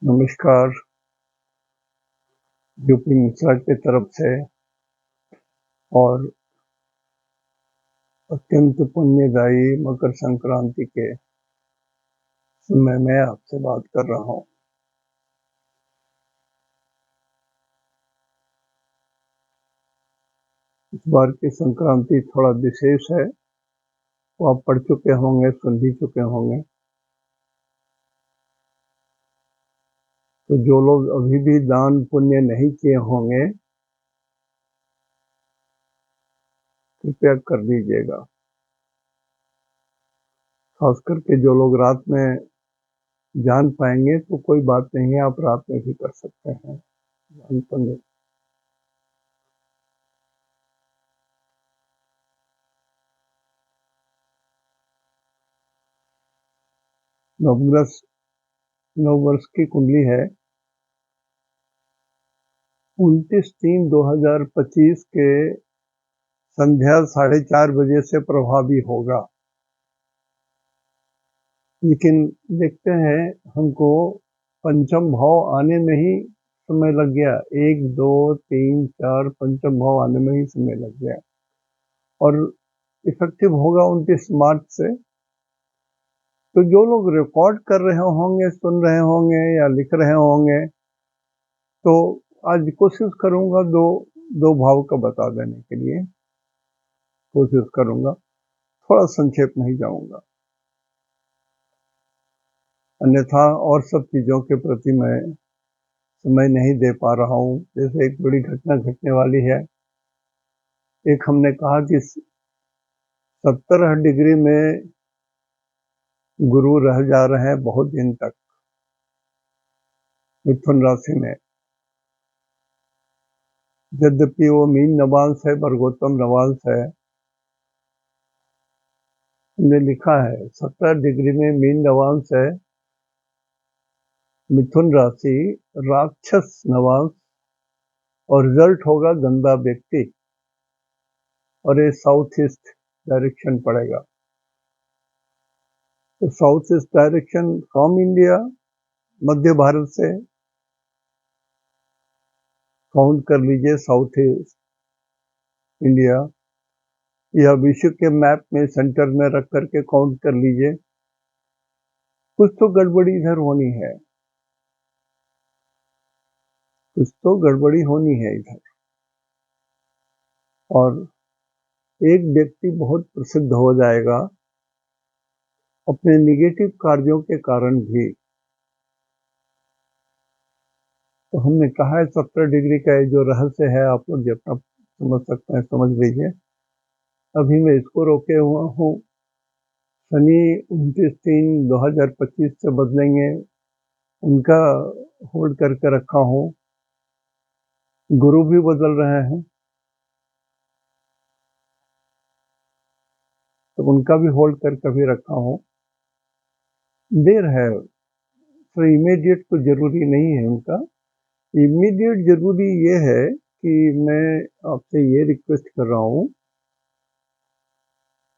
नमस्कार। यूपी मिश्रा की तरफ से और अत्यंत पुण्यदायी मकर संक्रांति के समय मैं आपसे बात कर रहा हूँ। इस बार की संक्रांति थोड़ा विशेष है, वो आप पढ़ चुके होंगे, सुन भी चुके होंगे। तो जो लोग अभी भी दान पुण्य नहीं किए होंगे, कृपया कर दीजिएगा। खास करके जो लोग रात में जान पाएंगे तो कोई बात नहीं है, आप रात में भी कर सकते हैं दान पुण्य। नववर्ष की कुंडली है 29/3/2025 के संध्या 4:30 से प्रभावी होगा। लेकिन देखते हैं, हमको पंचम भाव आने में ही समय लग गया। 1, 2, 3, 4 पंचम भाव आने में ही समय लग गया और इफेक्टिव होगा 29 मार्च से। तो जो लोग रिकॉर्ड कर रहे होंगे, सुन रहे होंगे या लिख रहे होंगे, तो आज कोशिश करूंगा दो भाव का बता देने के लिए कोशिश करूंगा। थोड़ा संक्षेप में ही जाऊंगा, अन्यथा और सब चीजों के प्रति मैं समय नहीं दे पा रहा हूँ। जैसे एक बड़ी घटना घटने वाली है। एक हमने कहा कि 17 डिग्री में गुरु रह जा रहे हैं बहुत दिन तक मिथुन राशि में। यद्यपि वो मीन नवांश है, वर्गोत्तम नवांश है। हमने लिखा है 17 डिग्री में मीन नवांश है, मिथुन राशि, राक्षस नवांश, और रिजल्ट होगा गंदा व्यक्ति, और ये साउथ ईस्ट डायरेक्शन पड़ेगा। तो south east direction from India, मध्य भारत से काउंट कर लीजिए साउथ ईस्ट इंडिया, या विश्व के मैप में सेंटर में रख करके काउंट कर लीजिए। कुछ तो गड़बड़ी इधर होनी है, कुछ तो गड़बड़ी होनी है इधर। और एक व्यक्ति बहुत प्रसिद्ध हो जाएगा अपने निगेटिव कार्यों के कारण भी। तो हमने कहा है 17 डिग्री का जो रहस्य है, आप लोग जितना समझ सकते हैं समझ लीजिए। अभी मैं इसको रोके हुआ हूँ। शनि 29/3/2025 से बदलेंगे, उनका होल्ड करके रखा हूँ। गुरु भी बदल रहे हैं तो उनका भी होल्ड करके भी रखा हूँ। देर है तो इमीडिएट तो जरूरी नहीं है उनका। इमीडिएट जरूरी ये है कि मैं आपसे ये रिक्वेस्ट कर रहा हूँ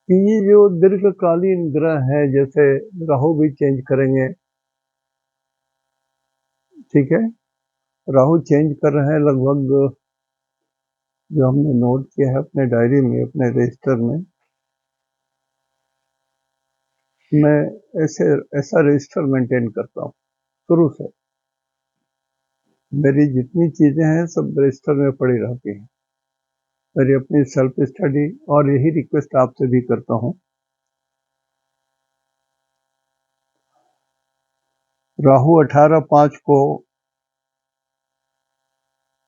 कि ये जो दीर्घकालीन ग्रह है, जैसे राहु भी चेंज करेंगे, ठीक है। राहु चेंज कर रहे हैं लगभग, जो हमने नोट किया है अपने डायरी में, अपने रजिस्टर में। मैं ऐसा रजिस्टर मेंटेन करता हूँ शुरू से। मेरी जितनी चीजें हैं सब रजिस्टर में पड़ी रहती हैं। मेरी अपनी सेल्फ स्टडी, और यही रिक्वेस्ट आपसे भी करता हूँ। राहु 18/5 को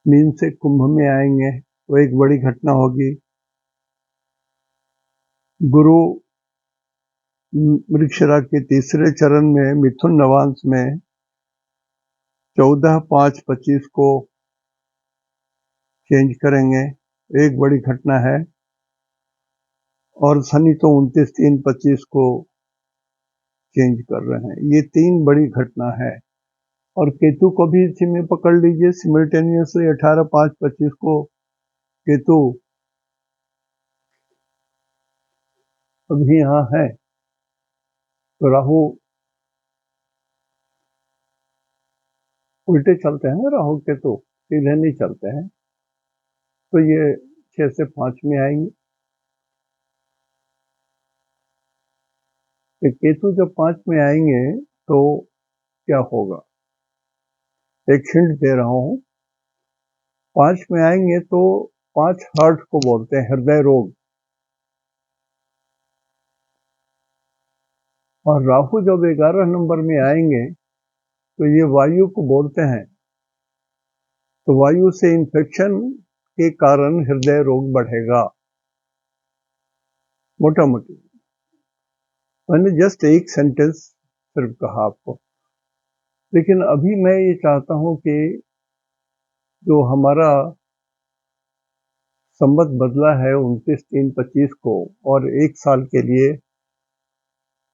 मीन से कुंभ में आएंगे, वो एक बड़ी घटना होगी। गुरु मृगशिरा के तीसरे चरण में मिथुन नवांश में 14/5/25 को चेंज करेंगे, एक बड़ी घटना है। और शनि तो 29/3/25 को चेंज कर रहे हैं। ये 3 बड़ी घटना है। और केतु को भी इसी में पकड़ लीजिए, सिमल्टेनियसली 18/5/25 को केतु अभी यहाँ है। तो राहु उल्टे चलते हैं राहु केतु, सीधे नहीं चलते हैं। तो ये 6 से 5 में आएंगे। तो केतु जब 5 में आएंगे तो क्या होगा, एक हिंट दे रहा हूं। 5 में आएंगे तो 5 हार्ट को बोलते हैं हृदय रोग। और राहु जब 11 नंबर में आएंगे तो ये वायु को बोलते हैं। तो वायु से इन्फेक्शन के कारण हृदय रोग बढ़ेगा। मोटा मोटी मैंने जस्ट एक सेंटेंस सिर्फ कहा आपको। लेकिन अभी मैं ये चाहता हूं कि जो हमारा संवत बदला है 29/3/25 को, और एक साल के लिए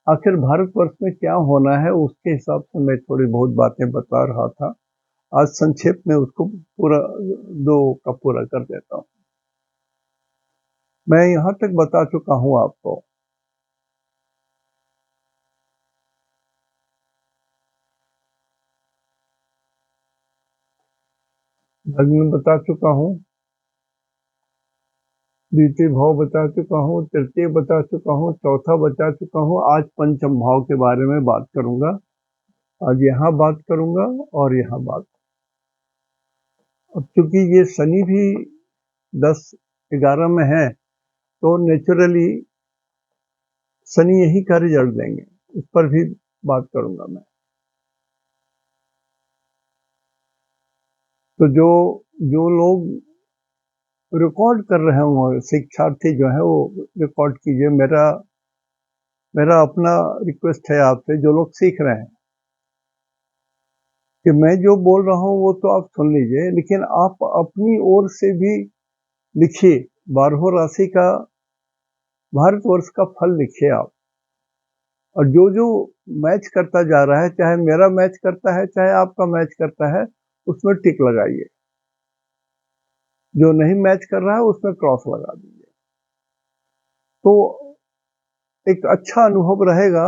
आखिर भारतवर्ष में क्या होना है, उसके हिसाब से मैं थोड़ी बहुत बातें बता रहा था। आज संक्षेप में उसको पूरा 2 का पूरा कर देता हूं। मैं यहां तक बता चुका हूं आपको लग्न बता चुका हूं, द्वितीय भाव बता चुका हूं, तृतीय बता चुका हूं, चौथा बता चुका हूं। आज पंचम भाव के बारे में बात करूंगा। आज यहाँ बात करूंगा और यहाँ बात। अब चूंकि ये शनि भी 10-11 में है तो नेचुरली शनि यही का रिजल्ट देंगे, इस पर भी बात करूंगा मैं। तो जो जो लोग रिकॉर्ड कर रहे होंगे, शिक्षार्थी जो है वो रिकॉर्ड कीजिए। मेरा अपना रिक्वेस्ट है आपसे, जो लोग सीख रहे हैं, कि मैं जो बोल रहा हूं वो तो आप सुन लीजिए, लेकिन आप अपनी ओर से भी लिखिए। 12 राशि का भारतवर्ष का फल लिखिए आप। और जो जो मैच करता जा रहा है, चाहे मेरा मैच करता है चाहे आपका मैच करता है, उसमें टिक लगाइए। जो नहीं मैच कर रहा है उसमें क्रॉस लगा दीजिए। तो एक अच्छा अनुभव रहेगा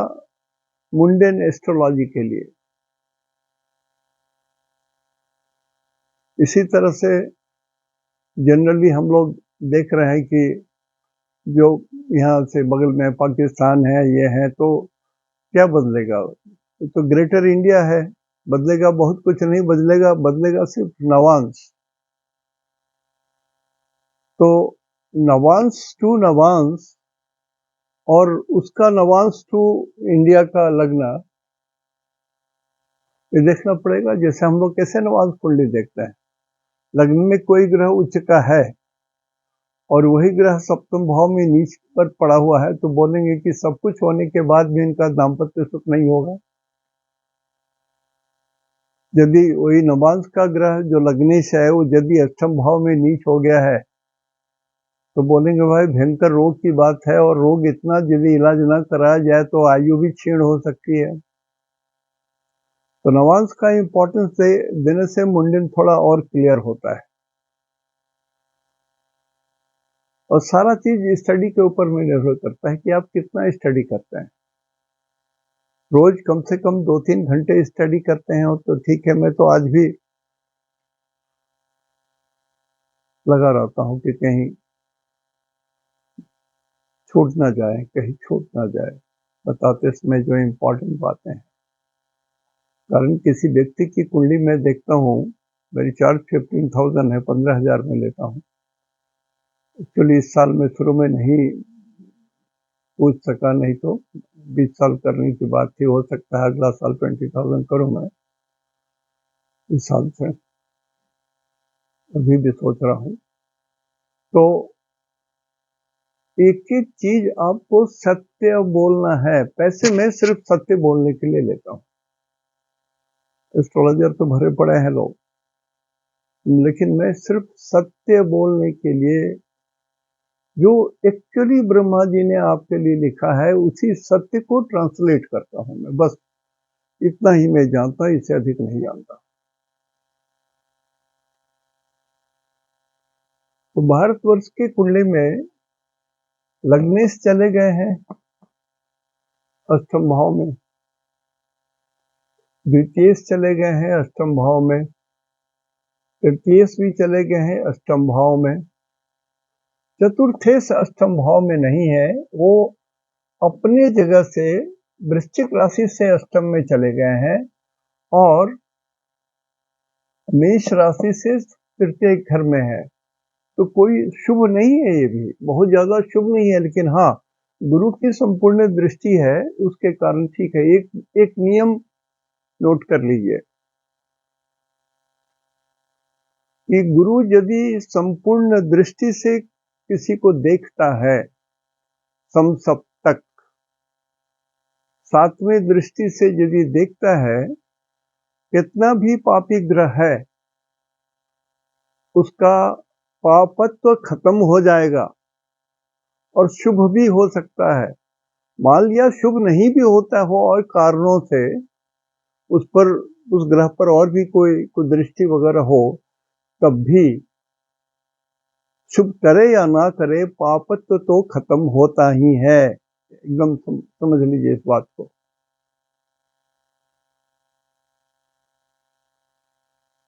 मुंडेन एस्ट्रोलॉजी के लिए। इसी तरह से जनरली हम लोग देख रहे हैं कि जो यहाँ से बगल में पाकिस्तान है, ये है, तो क्या बदलेगा? तो ग्रेटर इंडिया है, बदलेगा बहुत कुछ नहीं, बदलेगा सिर्फ नवांश। तो नवांश टू नवांश और उसका नवांश टू इंडिया का लगना, ये देखना पड़ेगा। जैसे हम लोग कैसे नवांश कुंडली देखते हैं, लग्न में कोई ग्रह उच्च का है और वही ग्रह सप्तम भाव में नीच पर पड़ा हुआ है, तो बोलेंगे कि सब कुछ होने के बाद भी इनका दाम्पत्य सुख नहीं होगा। यदि वही नवांश का ग्रह जो लग्नेश है वो यदि अष्टम भाव में नीच हो गया है, तो बोलेंगे भाई भयंकर रोग की बात है, और रोग इतना यदि इलाज ना कराया जाए तो आयु भी क्षीण हो सकती है। तो नवांश का इंपॉर्टेंस देने से मुंडन थोड़ा और क्लियर होता है। और सारा चीज स्टडी के ऊपर में निर्भर करता है कि आप कितना स्टडी करते हैं। रोज कम से कम 2-3 घंटे स्टडी करते हैं तो ठीक है। मैं तो आज भी लगा रहता हूं कि कहीं छूट ना जाए, कहीं छूट ना जाए, बताते समय जो इम्पोर्टेंट बातें हैं। कारण किसी व्यक्ति की कुंडली में देखता हूँ, मेरी चार्ज 15,000 है, 15,000 में लेता हूँ। एक्चुअली इस साल में शुरू में नहीं पूछ सका, नहीं तो 20 साल करने की बात थी। हो सकता है अगला साल 20,000 करूं मैं। इस साल से अभी भी सोच रहा हूं। तो एक एक चीज आपको सत्य बोलना है। पैसे मैं सिर्फ सत्य बोलने के लिए लेता हूं। एस्ट्रोलॉजर तो भरे पड़े हैं लोग, लेकिन मैं सिर्फ सत्य बोलने के लिए, जो एक्चुअली ब्रह्मा जी ने आपके लिए लिखा है उसी सत्य को ट्रांसलेट करता हूं मैं। बस इतना ही मैं जानता हूं, इससे अधिक नहीं जानता। तो भारतवर्ष की कुंडली में लग्नेश चले गए हैं अष्टम भाव में। द्वितीयेश चले गए हैं अष्टम भाव में, तृतीयेश भी चले गए हैं अष्टम भाव में, चतुर्थेश अष्टम भाव में नहीं है, वो अपने जगह से वृश्चिक राशि से अष्टम में चले गए हैं और मेष राशि से तृतीय घर में है। तो कोई शुभ नहीं है, ये भी बहुत ज्यादा शुभ नहीं है, लेकिन हाँ गुरु की संपूर्ण दृष्टि है, उसके कारण ठीक है। एक नियम नोट कर लीजिए कि गुरु यदि संपूर्ण दृष्टि से किसी को देखता है, समसप्तक सातवें दृष्टि से यदि देखता है, कितना भी पापी ग्रह है उसका पापत्व खत्म हो जाएगा और शुभ भी हो सकता है। मान लिया शुभ नहीं भी होता हो और कारणों से उस ग्रह पर और भी कोई दृष्टि वगैरह हो, तब भी शुभ करे या ना करे पापत्व तो खत्म होता ही है। एकदम समझ लीजिए इस बात को।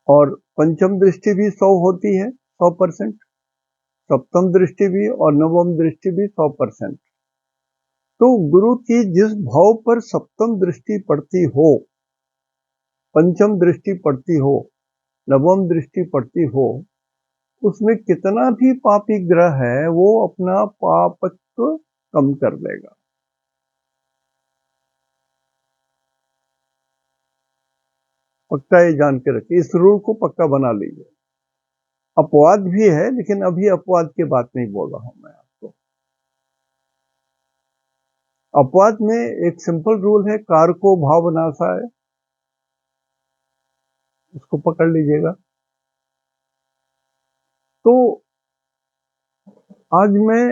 और पंचम दृष्टि भी 100 होती है, 100%। सप्तम दृष्टि भी और नवम दृष्टि भी 100%। तो गुरु की जिस भाव पर सप्तम दृष्टि पड़ती हो, पंचम दृष्टि पड़ती हो, नवम दृष्टि पड़ती हो, उसमें कितना भी पापी ग्रह है वो अपना पापत्व कम कर देगा। पक्का ये जान के रखिए, इस रूल को पक्का बना लीजिए। अपवाद भी है, लेकिन अभी अपवाद की बात नहीं बोल रहा हूं मैं आपको। अपवाद में एक सिंपल रूल है, कारको भाव नाशा है, उसको पकड़ लीजिएगा। तो आज मैं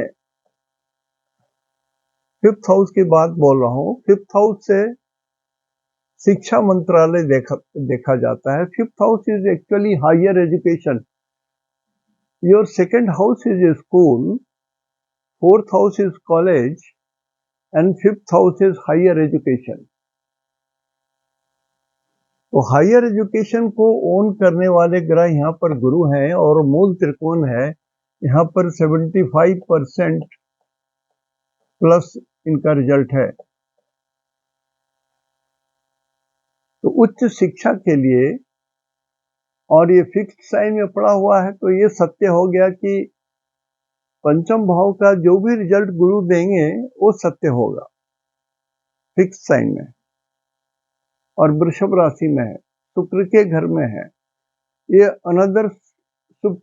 5th हाउस की बात बोल रहा हूं। 5th हाउस से शिक्षा मंत्रालय देखा जाता है। 5th house is actually higher education. Your 2nd house is school, 4th house is college and 5th house is higher education. तो हायर एजुकेशन को ओन करने वाले ग्रह यहाँ पर गुरु हैं और मूल त्रिकोण है। यहाँ पर 75% प्लस इनका रिजल्ट है। तो उच्च शिक्षा के लिए, और ये फिक्स्ड साइन में पड़ा हुआ है, तो ये सत्य हो गया कि पंचम भाव का जो भी रिजल्ट गुरु देंगे वो सत्य होगा, फिक्स्ड साइन में। और वृषभ राशि में है, शुक्र के घर में है। ये अनदर शुभ,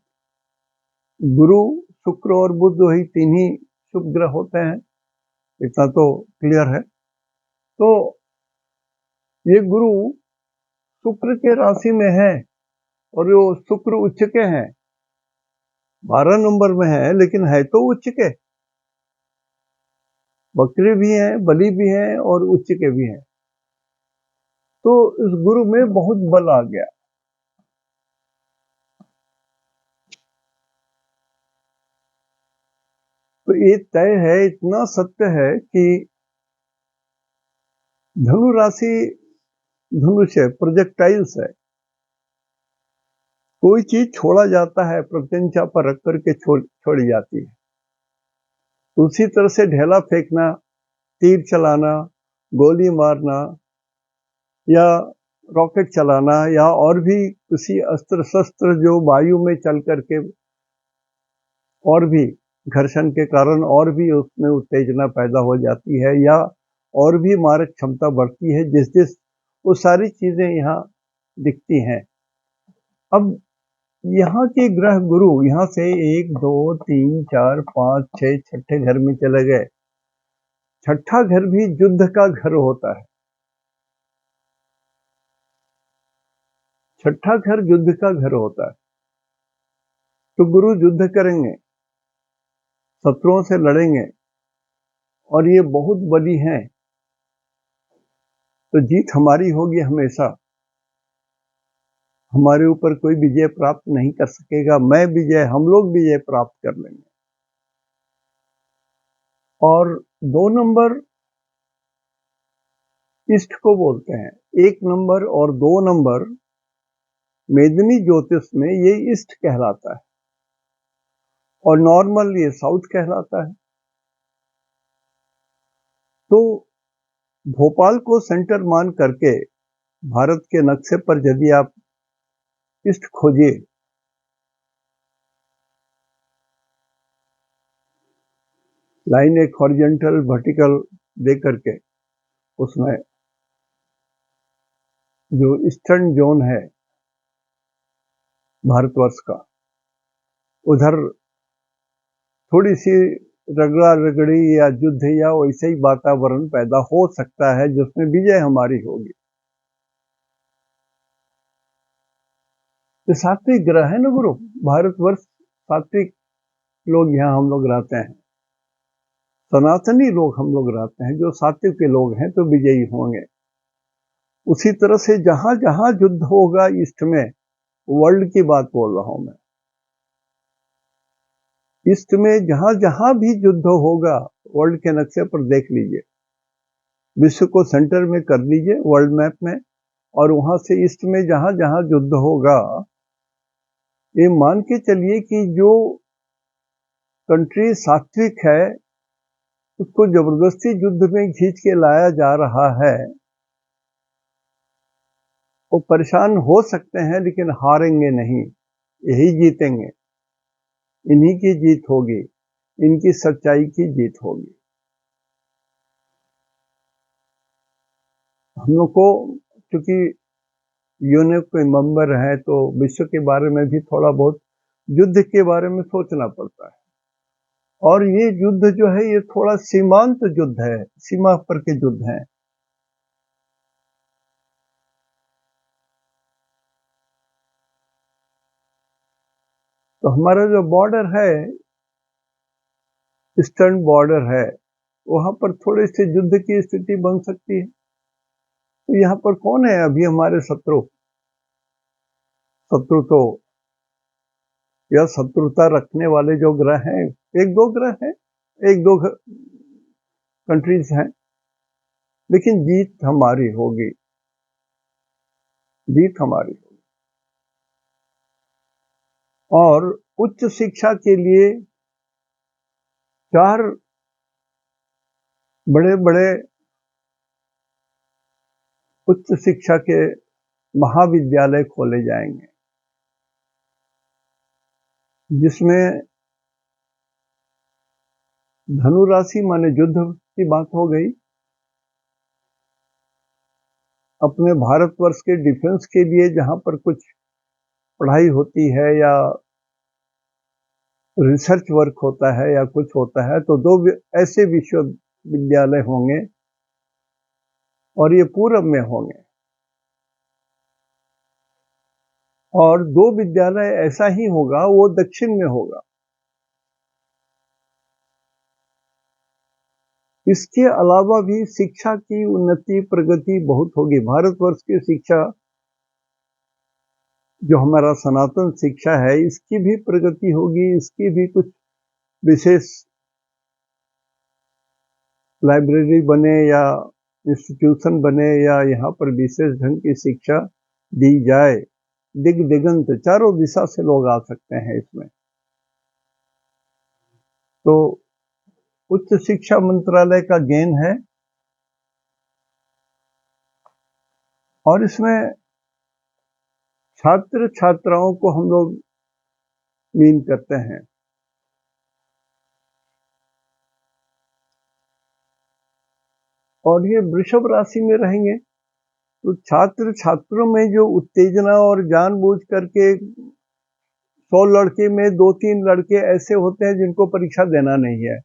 गुरु शुक्र और बुध वही तीन ही शुभ ग्रह होते हैं, इतना तो क्लियर है। तो ये गुरु शुक्र के राशि में है और जो शुक्र उच्च के हैं, 12 नंबर में है, लेकिन है तो उच्च के, वक्री भी हैं, बली भी हैं और उच्च के भी हैं। तो इस गुरु में बहुत बल आ गया। तो ये तय है, इतना सत्य है कि धनु राशि धनुष है, प्रोजेक्टाइल्स है। कोई चीज छोड़ा जाता है, प्रत्यंचा पर रख करके छोड़ी जाती है। तो उसी तरह से ढेला फेंकना, तीर चलाना, गोली मारना या रॉकेट चलाना या और भी किसी अस्त्र शस्त्र जो वायु में चल करके और भी घर्षण के कारण और भी उसमें उत्तेजना पैदा हो जाती है या और भी मारक क्षमता बढ़ती है, जिस वो सारी चीजें यहाँ दिखती हैं। अब यहाँ के ग्रह गुरु यहाँ से 1 2 3 4 5 6 छठे घर में चले गए। छठा घर भी युद्ध का घर होता है। छठा घर युद्ध का घर होता है। तो गुरु युद्ध करेंगे, शत्रुओं से लड़ेंगे और ये बहुत बड़ी हैं, तो जीत हमारी होगी हमेशा। हमारे ऊपर कोई विजय प्राप्त नहीं कर सकेगा। हम लोग विजय प्राप्त कर लेंगे। और 2 नंबर ईस्ट को बोलते हैं। 1 नंबर और 2 नंबर मेदिनी ज्योतिष में ये ईस्ट कहलाता है और नॉर्मल ये साउथ कहलाता है। तो भोपाल को सेंटर मान करके भारत के नक्शे पर यदि आप ईस्ट खोजिए लाइन एक हॉरिजॉन्टल वर्टिकल दे करके उसमें जो ईस्टर्न जोन है भारतवर्ष का उधर थोड़ी सी रगड़ा रगड़ी या युद्ध या वैसे ही वातावरण पैदा हो सकता है जिसमें विजय हमारी होगी। तो सात्विक ग्रह है ना गुरु, भारतवर्ष सात्विक लोग यहाँ हम लोग रहते हैं, सनातनी लोग हम लोग रहते हैं, जो सात्विक के लोग हैं तो विजयी होंगे। उसी तरह से जहां जहां युद्ध होगा ईस्ट में, वर्ल्ड की बात बोल रहा हूं मैं, ईस्ट में जहां जहां भी युद्ध होगा वर्ल्ड के नक्शे पर देख लीजिए, विश्व को सेंटर में कर लीजिए वर्ल्ड मैप में, और वहां से ईस्ट में जहां जहां युद्ध होगा, ये मान के चलिए कि जो कंट्री सात्विक है उसको जबरदस्ती युद्ध में खींच के लाया जा रहा है। वो परेशान हो सकते हैं लेकिन हारेंगे नहीं, यही जीतेंगे, इन्हीं की जीत होगी, इनकी सच्चाई की जीत होगी। हम लोग को क्योंकि यूनेस्को के मेंबर है तो विश्व के बारे में भी थोड़ा बहुत युद्ध के बारे में सोचना पड़ता है, और ये युद्ध जो है ये थोड़ा सीमांत युद्ध है, सीमा पर के युद्ध हैं। तो हमारा जो बॉर्डर है, ईस्टर्न बॉर्डर है, वहां पर थोड़े से युद्ध की स्थिति बन सकती है। तो यहाँ पर कौन है अभी हमारे शत्रु? शत्रु तो या शत्रुता रखने वाले जो ग्रह हैं, एक दो ग्रह हैं, एक दो कंट्रीज हैं, लेकिन जीत हमारी होगी, जीत हमारी होगी। और उच्च शिक्षा के लिए 4 बड़े बड़े उच्च शिक्षा के महाविद्यालय खोले जाएंगे, जिसमें धनु राशि माने युद्ध की बात हो गई, अपने भारतवर्ष के डिफेंस के लिए जहां पर कुछ पढ़ाई होती है या रिसर्च वर्क होता है या कुछ होता है, तो 2 ऐसे विश्वविद्यालय होंगे, और ये पूरब में होंगे, और 2 विद्यालय ऐसा ही होगा वो दक्षिण में होगा। इसके अलावा भी शिक्षा की उन्नति प्रगति बहुत होगी। भारतवर्ष की शिक्षा जो हमारा सनातन शिक्षा है इसकी भी प्रगति होगी, इसकी भी कुछ विशेष लाइब्रेरी बने या इंस्टीट्यूशन बने या यहाँ पर विशेष ढंग की शिक्षा दी जाए, दिग दिगंत चारों दिशा से लोग आ सकते हैं इसमें। तो उच्च शिक्षा मंत्रालय का गेन है, और इसमें छात्र छात्राओं को हम लोग मीन करते हैं। और ये वृषभ राशि में रहेंगे, तो छात्र छात्रों में जो उत्तेजना और जानबूझ करके 100 लड़के में 2-3 लड़के ऐसे होते हैं जिनको परीक्षा देना नहीं है,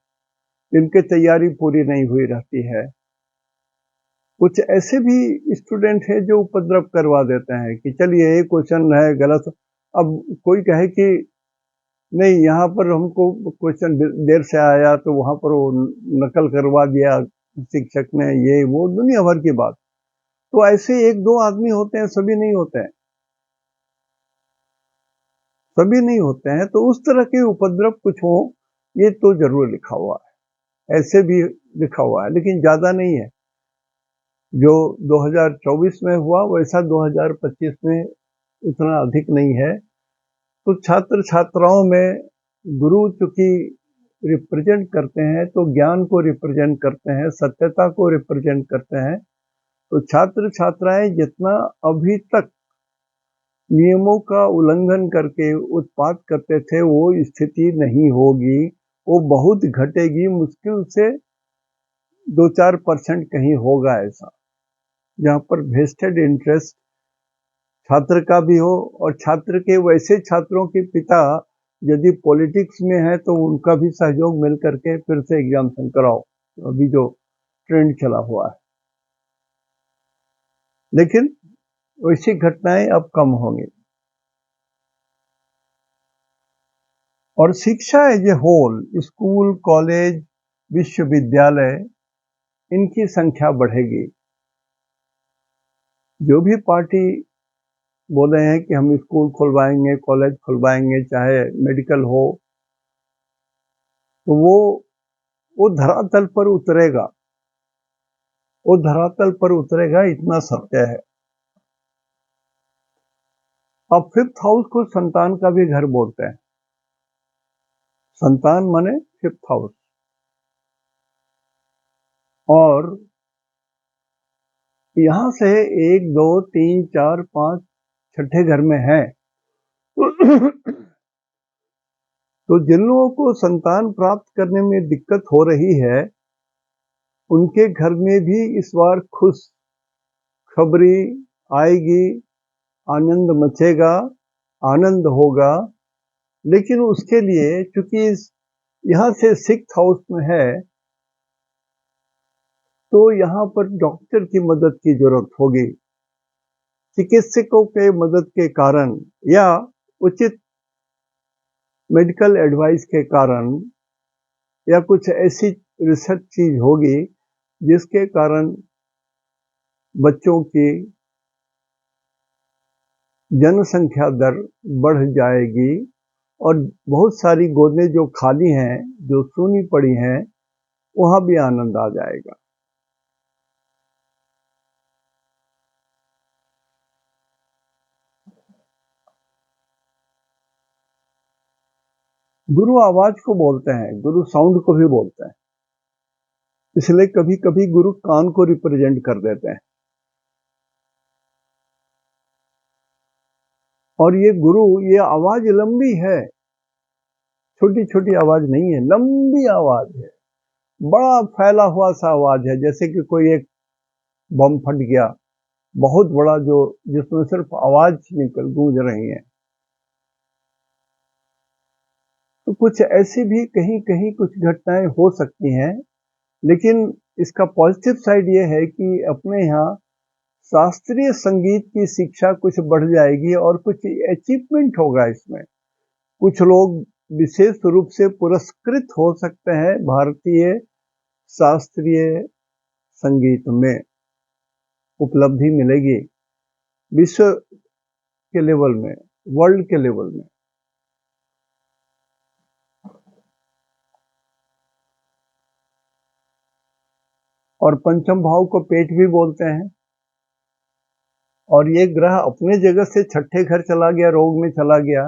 जिनकी तैयारी पूरी नहीं हुई रहती है। कुछ ऐसे भी स्टूडेंट हैं जो उपद्रव करवा देते हैं कि चलिए ये क्वेश्चन है गलत, अब कोई कहे कि नहीं यहाँ पर हमको क्वेश्चन देर से आया तो वहां पर वो नकल करवा दिया शिक्षक ने, ये वो दुनिया भर की बात। तो ऐसे 1-2 आदमी होते हैं, सभी नहीं होते हैं, सभी नहीं होते हैं। तो उस तरह के उपद्रव कुछ हो ये तो जरूर लिखा हुआ है, ऐसे भी लिखा हुआ है, लेकिन ज्यादा नहीं है। जो 2024 में हुआ वैसा 2025 में उतना अधिक नहीं है। तो छात्र छात्राओं में गुरु चूंकि रिप्रेजेंट करते हैं, तो ज्ञान को रिप्रेजेंट करते हैं, सत्यता को रिप्रेजेंट करते हैं। तो छात्र छात्राएं जितना अभी तक नियमों का उल्लंघन करके उत्पात करते थे, वो स्थिति नहीं होगी, वो बहुत घटेगी। मुश्किल से 2-4% कहीं होगा ऐसा, जहां पर वेस्टेड इंटरेस्ट छात्र का भी हो, और छात्र के वैसे छात्रों के पिता यदि पॉलिटिक्स में है तो उनका भी सहयोग मिल करके फिर से एग्जामिनेशन कराओ, अभी जो ट्रेंड चला हुआ है। लेकिन वैसी घटनाएं अब कम होंगी। और शिक्षा as a whole, school, college, विश्वविद्यालय, इनकी संख्या बढ़ेगी। जो भी पार्टी बोल रहे हैं कि हम स्कूल खुलवाएंगे, कॉलेज खुलवाएंगे, चाहे मेडिकल हो, तो वो धरातल पर उतरेगा, वो धरातल पर उतरेगा, इतना सत्य है। अब 5th हाउस को संतान का भी घर बोलते हैं। संतान माने 5th हाउस। और यहां से 1, 2, 3, 4, 5 छठे घर में है। तो जिन लोगों को संतान प्राप्त करने में दिक्कत हो रही है, उनके घर में भी इस बार खुश खबरी आएगी, आनंद मचेगा, आनंद होगा। लेकिन उसके लिए चूंकि यहां से 6th हाउस में है, तो यहां पर डॉक्टर की मदद की जरूरत होगी। चिकित्सकों के मदद के कारण या उचित मेडिकल एडवाइस के कारण, या कुछ ऐसी रिसर्च चीज होगी जिसके कारण बच्चों की जनसंख्या दर बढ़ जाएगी, और बहुत सारी गोदें जो खाली हैं, जो सूनी पड़ी हैं, वहां भी आनंद आ जाएगा। गुरु आवाज को बोलते हैं, गुरु साउंड को भी बोलते हैं, इसलिए कभी कभी गुरु कान को रिप्रेजेंट कर देते हैं। और ये गुरु, ये आवाज लंबी है, छोटी छोटी आवाज नहीं है, लंबी आवाज है, बड़ा फैला हुआ सा आवाज है, जैसे कि कोई एक बम फट गया, बहुत बड़ा, जो जिसमें सिर्फ आवाज निकल गूंज रही है। तो कुछ ऐसी भी कहीं कहीं कुछ घटनाएं हो सकती हैं, लेकिन इसका पॉजिटिव साइड ये है कि अपने यहाँ शास्त्रीय संगीत की शिक्षा कुछ बढ़ जाएगी, और कुछ अचीवमेंट होगा इसमें। कुछ लोग विशेष रूप से पुरस्कृत हो सकते हैं भारतीय शास्त्रीय संगीत में, उपलब्धि मिलेगी विश्व के लेवल में, वर्ल्ड के लेवल में। और पंचम भाव को पेट भी बोलते हैं। और ये ग्रह अपने जगह से छठे घर चला गया, रोग में चला गया,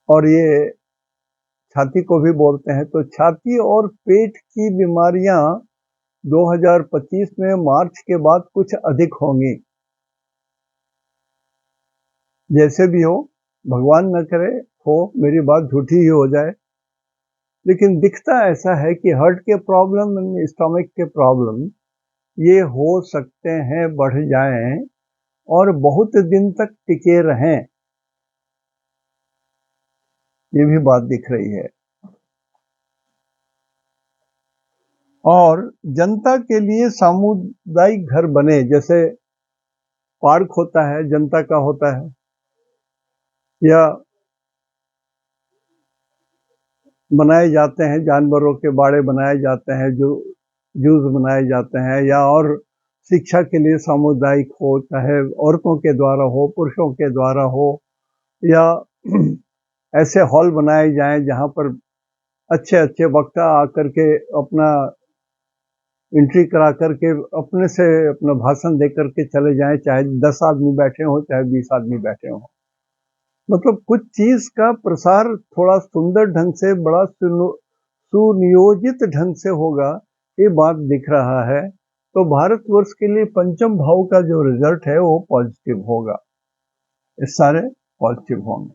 और ये छाती को भी बोलते हैं। तो छाती और पेट की बीमारियां 2025 में मार्च के बाद कुछ अधिक होंगी। जैसे भी हो, भगवान न करे हो, मेरी बात झूठी ही हो जाए, लेकिन दिखता ऐसा है कि हार्ट के प्रॉब्लम, स्टमक के प्रॉब्लम, ये हो सकते हैं बढ़ जाएं और बहुत दिन तक टिके रहें, ये भी बात दिख रही है। और जनता के लिए सामुदायिक घर बने, जैसे पार्क होता है, जनता का होता है, या बनाए जाते हैं, जानवरों के बाड़े बनाए जाते हैं, जो जूस बनाए जाते हैं, या और शिक्षा के लिए सामुदायिक हो, चाहे औरतों के द्वारा हो, पुरुषों के द्वारा हो, या ऐसे हॉल बनाए जाएं जहां पर अच्छे अच्छे वक्ता आकर के अपना एंट्री करा करके अपने से अपना भाषण दे करके चले जाएं, चाहे 10 आदमी बैठे हों चाहे 20 आदमी बैठे हों। मतलब कुछ चीज का प्रसार थोड़ा सुंदर ढंग से, बड़ा सुनियोजित ढंग से होगा, ये बात दिख रहा है। तो भारतवर्ष के लिए पंचम भाव का जो रिजल्ट है वो पॉजिटिव होगा, ये सारे पॉजिटिव होंगे।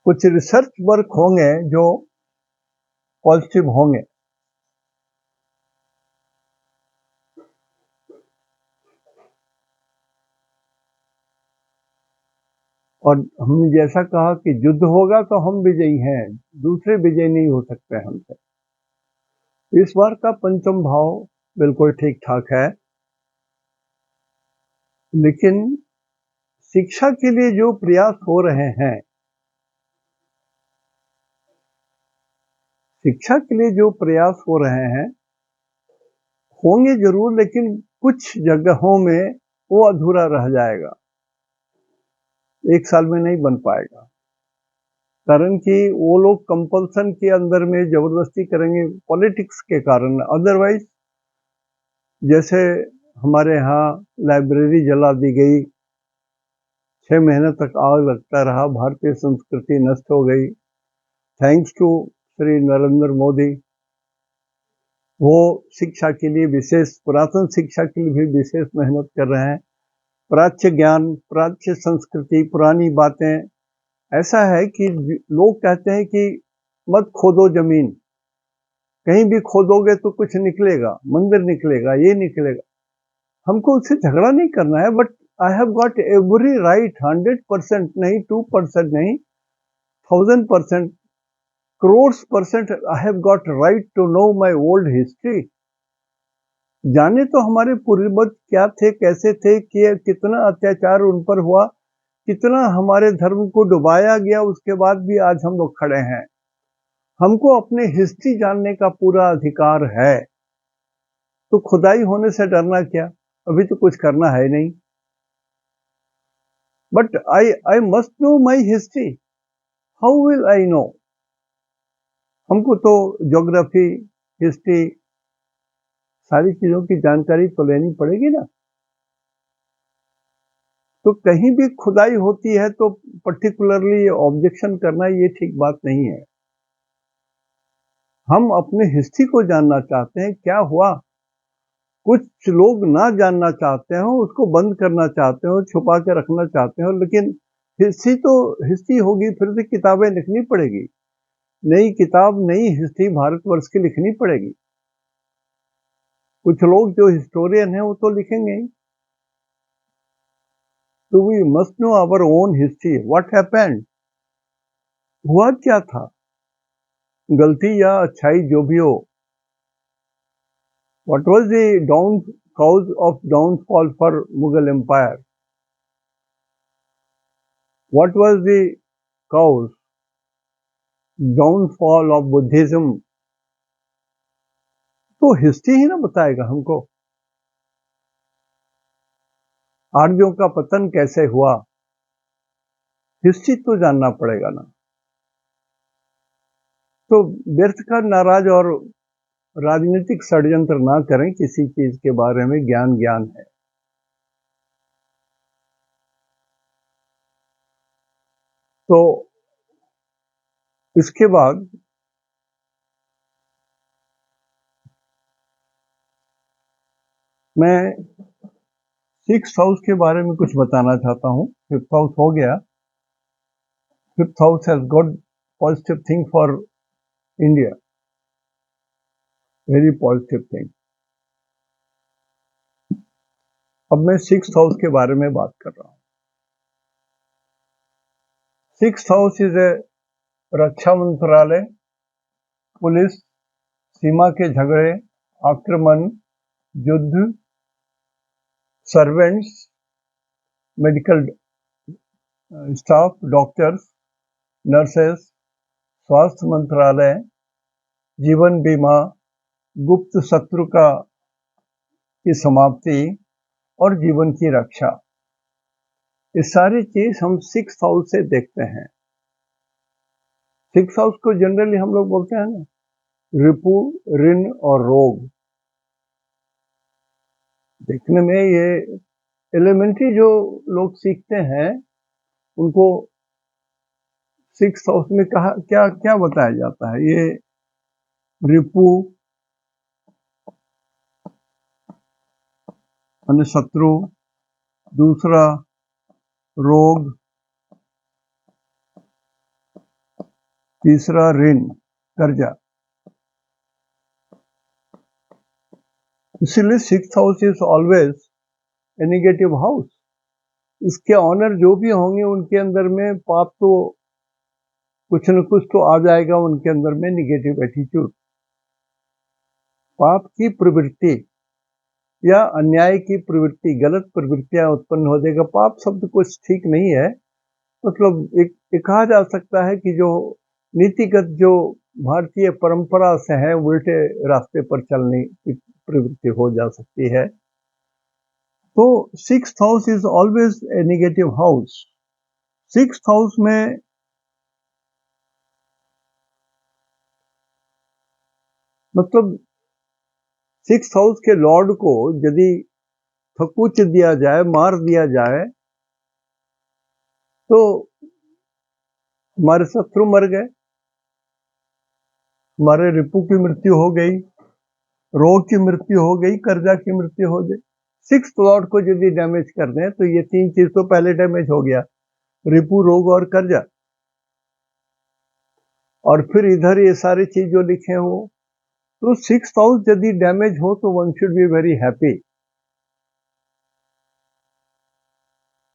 कुछ रिसर्च वर्क होंगे जो पॉजिटिव होंगे। और हमने जैसा कहा कि युद्ध होगा तो हम विजयी हैं, दूसरे विजयी नहीं हो सकते हमसे। इस बार का पंचम भाव बिल्कुल ठीक ठाक है, लेकिन शिक्षा के लिए जो प्रयास हो रहे हैं, शिक्षा के लिए जो प्रयास हो रहे हैं होंगे जरूर, लेकिन कुछ जगहों में वो अधूरा रह जाएगा, एक साल में नहीं बन पाएगा। कारण कि वो लोग कंपल्सन के अंदर में जबरदस्ती करेंगे पॉलिटिक्स के कारण। अदरवाइज जैसे हमारे यहाँ लाइब्रेरी जला दी गई, 6 महीने तक आग लगता रहा, भारतीय संस्कृति नष्ट हो गई। थैंक्स टू श्री नरेंद्र मोदी, वो शिक्षा के लिए विशेष, पुरातन शिक्षा के लिए भी विशेष मेहनत कर रहे हैं। प्राच्य ज्ञान, प्राच्य संस्कृति, पुरानी बातें, ऐसा है कि लोग कहते हैं कि मत खोदो जमीन, कहीं भी खोदोगे तो कुछ निकलेगा, मंदिर निकलेगा, ये निकलेगा। हमको उससे झगड़ा नहीं करना है, but I have got every right, 100% नहीं, 2% नहीं, 1000%, crores% I have got right to know my old history. जाने तो हमारे पूर्वज क्या थे, कैसे थे, कि कितना अत्याचार उन पर हुआ, कितना हमारे धर्म को डुबाया गया, उसके बाद भी आज हम लोग खड़े हैं। हमको अपने हिस्ट्री जानने का पूरा अधिकार है, तो खुदाई होने से डरना क्या, अभी तो कुछ करना है नहीं। But I must know my history, how will I know? हमको तो ज्योग्राफी, हिस्ट्री, सारी चीजों की जानकारी तो लेनी पड़ेगी ना। तो कहीं भी खुदाई होती है तो पर्टिकुलरली ऑब्जेक्शन करना ये ठीक बात नहीं है। हम अपने हिस्ट्री को जानना चाहते हैं, क्या हुआ। कुछ लोग ना जानना चाहते हो, उसको बंद करना चाहते हो, छुपा के रखना चाहते हो, लेकिन हिस्ट्री तो हिस्ट्री होगी, फिर से किताबें लिखनी पड़ेगी, नई किताब, नई हिस्ट्री भारतवर्ष की लिखनी पड़ेगी। कुछ लोग जो हिस्टोरियन है वो तो लिखेंगे ही। तो we must know our own history, what happened, हुआ क्या था, गलती या अच्छाई जो भी हो। What was the down cause of downfall for Mughal empire, what was the cause downfall of Buddhism, तो हिस्ट्री ही ना बताएगा हमको। आर्यों का पतन कैसे हुआ, हिस्ट्री तो जानना पड़ेगा ना। तो व्यर्थ का नाराज और राजनीतिक षड्यंत्र ना करें, किसी चीज के बारे में ज्ञान ज्ञान है। तो इसके बाद मैं 6th हाउस के बारे में कुछ बताना चाहता हूँ। 5th हाउस हो गया, 5th house has got positive thing for India, very positive thing. अब मैं 6th हाउस के बारे में बात कर रहा हूँ। 6th हाउस इज ए रक्षा मंत्रालय, पुलिस, सीमा के झगड़े, आक्रमण, युद्ध, servants, medical staff, doctors, nurses, स्वास्थ्य मंत्रालय, जीवन बीमा, गुप्त शत्रु की समाप्ति और जीवन की रक्षा, ये सारी चीज हम 6th हाउस से देखते हैं। सिक्स हाउस को जनरली हम लोग बोलते हैं ना रिपु, ऋण और रोग। देखने में ये एलिमेंट्री जो लोग सीखते हैं उनको सिक्स हाउस में कहा क्या क्या बताया जाता है। ये रिपु यानी शत्रु, दूसरा रोग, तीसरा ऋण कर्जा। इसीलिए six house is always a negative house. इसके ऑनर जो भी होंगे उनके अंदर में पाप तो कुछ न कुछ तो आ जाएगा, उनके अंदर में निगेटिव एटीट्यूड। पाप की प्रवृत्ति या अन्याय की प्रवृत्ति, गलत प्रवृत्तियां उत्पन्न हो जाएगा। पाप शब्द कुछ ठीक नहीं है, मतलब एक कहा जा सकता है कि जो नीतिगत जो भारतीय परंपरा से है उल्टे रास्ते पर चलने की प्रवृत्ति हो जा सकती है। तो sixth house is always a negative house. Sixth house में मतलब सिक्स्थ हाउस के लॉर्ड को यदि थकूच दिया जाए, मार दिया जाए, तो हमारे शत्रु मर गए, हमारे रिपु की मृत्यु हो गई, रोग की मृत्यु हो गई, कर्जा की मृत्यु हो गई। सिक्स्थ लॉर्ड को यदि डैमेज कर दें तो ये तीन चीज तो पहले डैमेज हो गया, रिपु, रोग और कर्जा। और फिर इधर ये सारी चीज जो लिखे हो, तो सिक्स्थ हाउस यदि डैमेज हो तो one should be very happy.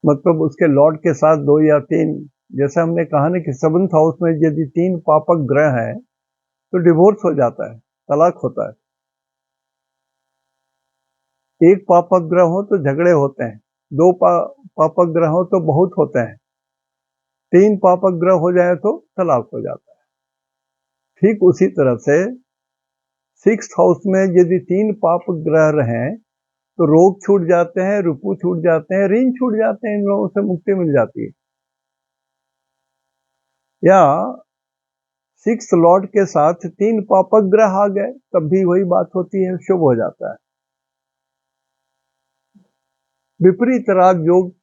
मतलब उसके लॉर्ड के साथ दो या तीन, जैसे हमने कहा ना कि सेवंथ हाउस में यदि तीन पापक ग्रह हैं तो डिवोर्स हो जाता है, तलाक होता है। एक पापक ग्रह हो तो झगड़े होते हैं, दो पापक ग्रह हो तो बहुत होते हैं, तीन पापक ग्रह हो जाए तो तलाक हो जाता है। ठीक उसी तरह से सिक्स्थ हाउस में यदि तीन पापक ग्रह रहें तो रोग छूट जाते हैं, रिपु छूट जाते हैं, ऋण छूट जाते हैं, इन लोगों से मुक्ति मिल जाती है। या सिक्स लॉर्ड के साथ तीन पापक ग्रह आ गए तब भी वही बात होती है, शुभ हो जाता है। विपरीत राजयोग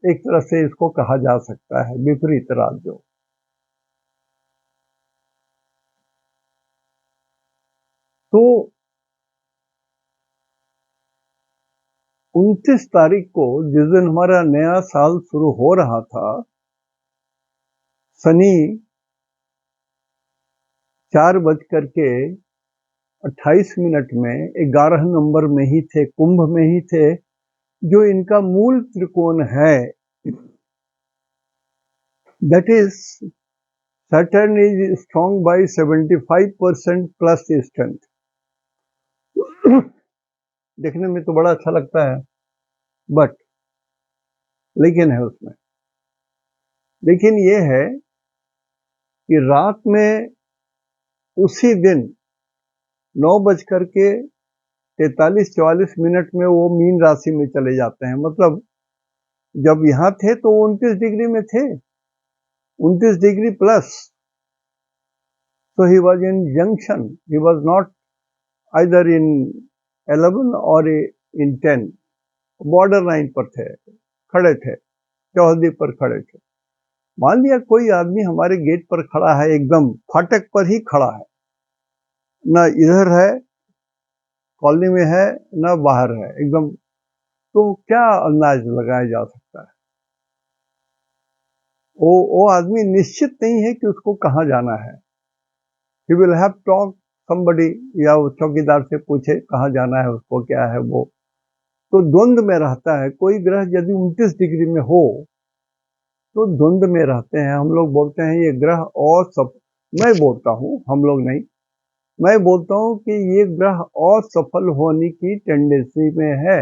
एक तरह से इसको कहा जा सकता है, विपरीत राजयोग। तो 29 तारीख को जिस दिन हमारा नया साल शुरू हो रहा था, शनि 4:28 में 11 नंबर में ही थे, कुंभ में ही थे, जो इनका मूल त्रिकोण है। That is Saturn is strong by 75% plus strength. देखने में तो बड़ा अच्छा लगता है, बट लेकिन है उसमें, लेकिन ये है कि रात में उसी दिन 9:43-44 में वो मीन राशि में चले जाते हैं। मतलब जब यहाँ थे तो 29 डिग्री में थे, 29 degree plus. So he was in junction, he was not either in 11 or in 10, border line पर थे, खड़े थे, चौहदी पर खड़े थे। मान लिया कोई आदमी हमारे गेट पर खड़ा है, एकदम फाटक पर ही खड़ा है, ना इधर है कॉलोनी में है ना बाहर है, एकदम, तो क्या अंदाज लगाया जा सकता है। वो आदमी निश्चित नहीं है कि उसको कहाँ जाना है। He will have talk somebody, या चौकीदार से पूछे कहाँ जाना है उसको, क्या है वो, तो द्वंद में रहता है। कोई ग्रह यदि 29 डिग्री में हो तो द्वंद में रहते हैं। हम लोग बोलते हैं ये ग्रह मैं बोलता हूँ, हम लोग नहीं, मैं बोलता हूँ कि ये ग्रह असफल होने की टेंडेंसी में है।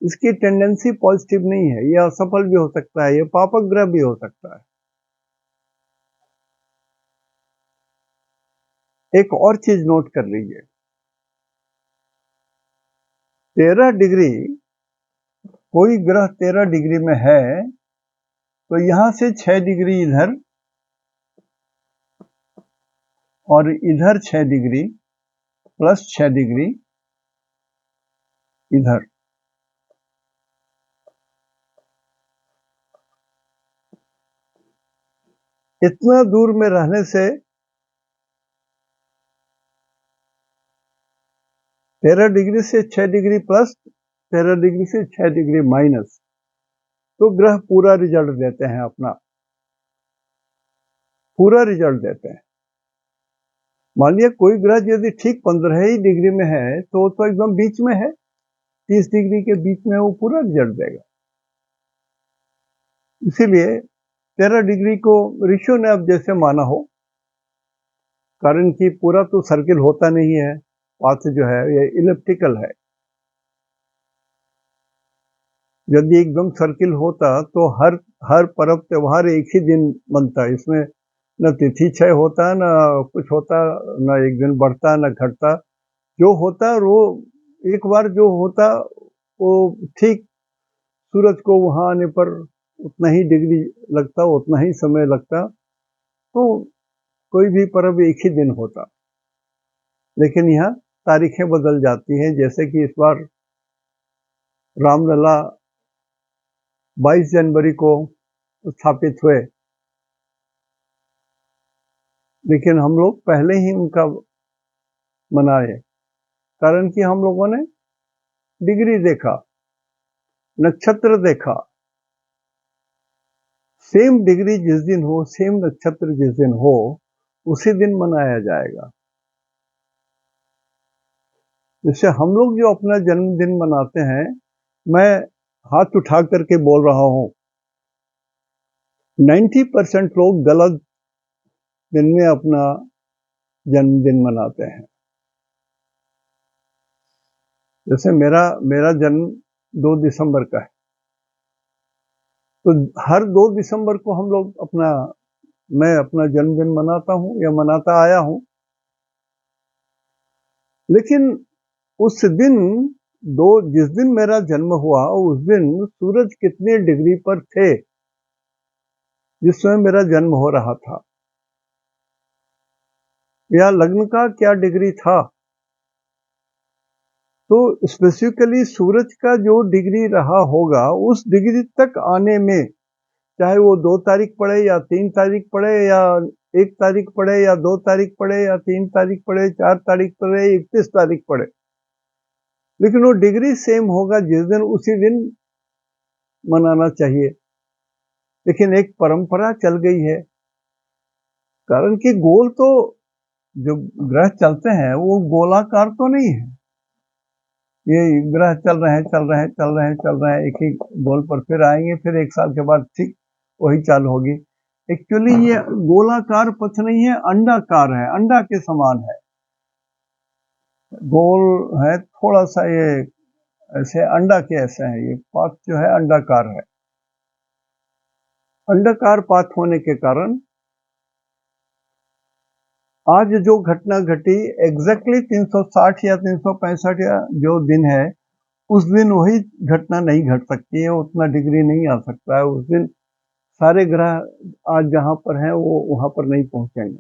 इसकी टेंडेंसी पॉजिटिव नहीं है, ये असफल भी हो सकता है, ये पापक ग्रह भी हो सकता है। एक और चीज नोट कर लीजिए, 13 डिग्री, कोई ग्रह 13 डिग्री में है तो यहां से 6 डिग्री इधर और इधर 6 डिग्री प्लस 6 डिग्री इधर। इतना दूर में रहने से 13 डिग्री से 6 डिग्री प्लस, 13 डिग्री से 6 डिग्री माइनस, तो ग्रह पूरा रिजल्ट देते हैं, अपना पूरा रिजल्ट देते हैं। मान लिया कोई ग्रह यदि ठीक 15 ही डिग्री में है तो एकदम बीच में है, 30 डिग्री के बीच में, वो पूरा रिजल्ट देगा। इसीलिए 13 डिग्री को ऋषियों ने अब जैसे माना हो, कारण कि पूरा तो सर्किल होता नहीं है, पाथ जो है ये इलिप्टिकल है। यदि एकदम सर्किल होता तो हर पर्व त्योहार एक ही दिन बनता, इसमें न तिथि क्षय होता, न कुछ होता, न एक दिन बढ़ता न घटता। जो होता वो एक बार जो होता वो ठीक सूरज को वहां आने पर उतना ही डिग्री लगता, उतना ही समय लगता, तो कोई भी पर्व एक ही दिन होता। लेकिन यहाँ तारीखें बदल जाती हैं, जैसे कि इस बार रामलला 22 जनवरी को स्थापित हुए, लेकिन हम लोग पहले ही उनका मनाए, कारण कि हम लोगों ने डिग्री देखा, नक्षत्र देखा। सेम डिग्री जिस दिन हो, सेम नक्षत्र जिस दिन हो, उसी दिन मनाया जाएगा। जैसे हम लोग जो अपना जन्मदिन मनाते हैं, मैं हाथ उठा करके बोल रहा हूं, 90% लोग गलत दिन में अपना जन्मदिन मनाते हैं। जैसे मेरा जन्म 2 दिसंबर का है, तो हर 2 दिसंबर को हम लोग मैं अपना जन्मदिन मनाता हूं या मनाता आया हूं। लेकिन उस दिन जिस दिन मेरा जन्म हुआ, उस दिन सूरज कितने डिग्री पर थे जिस समय मेरा जन्म हो रहा था, या लग्न का क्या डिग्री था। तो स्पेसिफिकली सूरज का जो डिग्री रहा होगा, उस डिग्री तक आने में, चाहे वो 2 तारीख पड़े या 3 तारीख पड़े या 1 तारीख पड़े या 2 तारीख पड़े या 3 तारीख पड़े, 4 तारीख पड़े, 31 तारीख पड़े, लेकिन वो डिग्री सेम होगा जिस दिन, उसी दिन मनाना चाहिए। लेकिन एक परंपरा चल गई है, कारण कि गोल तो जो ग्रह चलते हैं वो गोलाकार तो नहीं है। ये ग्रह चल रहे हैं, एक ही गोल पर फिर आएंगे, फिर 1 साल के बाद ठीक वही चालू होगी। एक्चुअली ये गोलाकार पथ नहीं है, अंडाकार है, अंडा के समान है, गोल है थोड़ा सा, ये ऐसे अंडा के ऐसे है, ये पाथ जो है अंडाकार है। अंडाकार पाथ होने के कारण आज जो घटना घटी, एग्जैक्टली 360 या 365 या जो दिन है, उस दिन वही घटना नहीं घट सकती है, उतना डिग्री नहीं आ सकता है। उस दिन सारे ग्रह आज जहां पर हैं वो वहां पर नहीं पहुंचेंगे,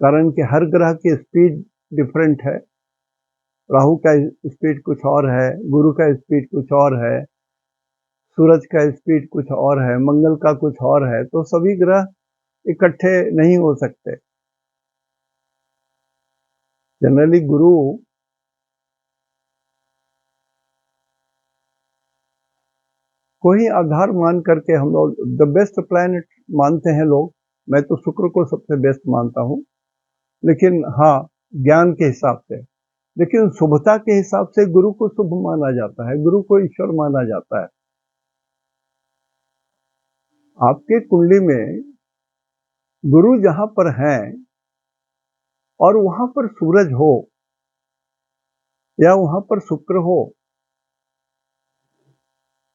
कारण कि हर ग्रह की स्पीड डिफरेंट है। राहु का स्पीड कुछ और है, गुरु का स्पीड कुछ और है, सूरज का स्पीड कुछ और है, मंगल का कुछ और है, तो सभी ग्रह इकट्ठे नहीं हो सकते। जनरली गुरु को ही आधार मान करके हम लोग द बेस्ट प्लैनेट मानते हैं लोग। मैं तो शुक्र को सबसे बेस्ट मानता हूं, लेकिन हाँ, ज्ञान के हिसाब से। लेकिन शुभता के हिसाब से गुरु को शुभ माना जाता है, गुरु को ईश्वर माना जाता है। आपके कुंडली में गुरु जहां पर हैं और वहां पर सूरज हो या वहां पर शुक्र हो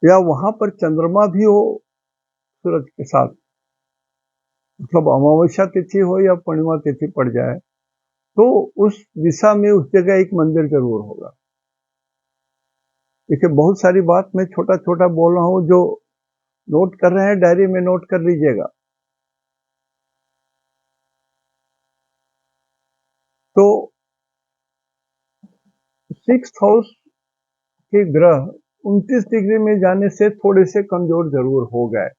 या वहां पर चंद्रमा भी हो सूरज के साथ, मतलब अमावस्या तिथि हो या पूर्णिमा तिथि पड़ जाए, तो उस दिशा में उस जगह एक मंदिर जरूर होगा। देखिए, बहुत सारी बात मैं छोटा छोटा बोल रहा हूं, जो नोट कर रहे हैं डायरी में नोट कर लीजिएगा। तो 6th हाउस के ग्रह 29 डिग्री में जाने से थोड़े से कमजोर जरूर हो गए,